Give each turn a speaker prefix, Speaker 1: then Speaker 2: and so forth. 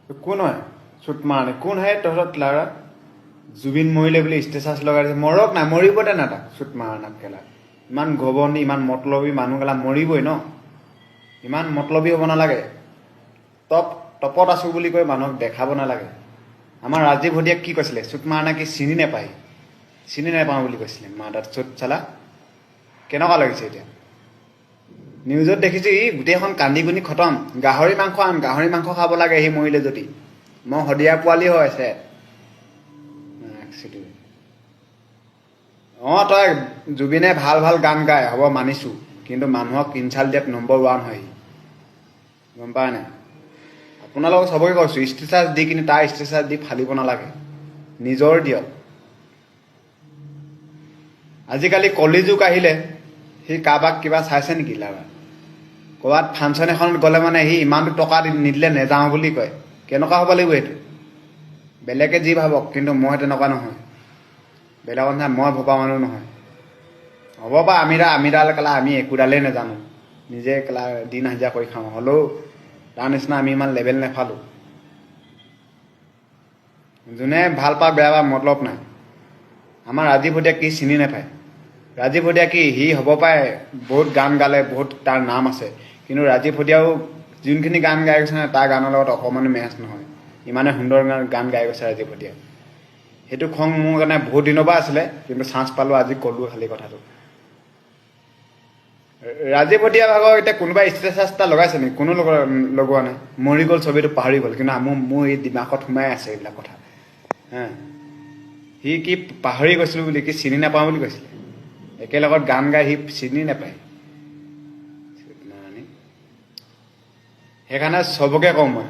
Speaker 1: কোন হয় চুট মাৰানে কোন হয় তহঁত লাৰা জুবিন মৰিলে বুলি ষ্টেটাছ লগাইছে মৰক নাই মৰিব দে না তাক চুট মাৰা নাক কেলা ইমান ঘবনী ইমান মতলবী মানুহগেলা মৰিবই ন ইমান মতলবী হ'ব নালাগে টপত আছো বুলি কৈ মানুহক দেখাব নালাগে আমাৰ ৰাজীৱ হদিয়াক কি কৈছিলে চুট মাৰা নাকি চিনি নাপাওঁ বুলি কৈছিলে মা তাত চুট চালা কেনেকুৱা লাগিছে এতিয়া নিউজত দেখিছোঁ ই গোটেইখন কান্দি কুনি খতম গাহৰি মাংস খাব লাগে সি মৰিলে যদি মই শদিয়া পোৱালি হৈ আছে তই জুবিনে ভাল ভাল গান গায় হ'ব মানিছোঁ কিন্তু মানুহক ইনচাল্ট দিয়াত নম্বৰ 1 হয় গম পায় নাই আপোনালোকক চবকে কৈছোঁ ষ্টেটাছ দি কিনি তাৰ ষ্টেটাছ দি ফালিব নালাগে নিজৰ দিয়ক আজিকালি কলিযুগ আহিলে সি কাৰোবাক কিবা চাইছে নেকি লাৰা ক'ৰবাত ফাংচন এখনত গ'লে মানে সি ইমানটো টকা নিদিলে নেযাওঁ বুলি কয় কেনেকুৱা হ'ব লাগিব এইটো বেলেগে যি ভাবক কিন্তু মই তেনেকুৱা নহয় বেলেগৰ নিচিনা মই ভবা মানুহ নহয় হ'ব বা আমিডাল কেলা আমি একোডালেই নাজানো নিজে কেলা দিন হাজিৰা কৰি খাওঁ হ'লেও তাৰ নিচিনা আমি ইমান লেভেল নেফালোঁ যোনে ভাল পা বেয়া পা মতলব নাই আমাৰ ৰাজীৱ হদিয়া কি চিনি নাপায় ৰাজীৱ হদিয়া কি সি হ'ব পাৰে বহুত গান গালে বহুত তাৰ নাম আছে কিন্তু ৰাজীৱ হদিয়াও যোনখিনি গান গাই গৈছে নহয় তাৰ গানৰ লগত অকণমানো মেচ নহয় ইমানে সুন্দৰ গান গাই গৈছে ৰাজীৱ হদিয়া সেইটো খং মোৰ কাৰণে বহুত দিনৰ পৰা আছিলে কিন্তু চান্স পালোঁ আজি ক'লোঁ খালি কথাটো ৰাজীৱ হদিয়া ভাগৰ এতিয়া কোনোবাই ষ্টেটাছ এটা লগাইছে নেকি কোনো লগোৱা নাই মৰি গ'ল ছবিটো পাহৰি গ'ল কিন্তু মোৰ এই দিমাগত সোমাই আছে এইবিলাক কথা সি কি পাহৰি গৈছিলোঁ বুলি কি চিনি নাপাওঁ বুলি কৈছিলে একেলগত গান গাই সি চিনি নাপায় সেইকাৰণে চবকে কওঁ মই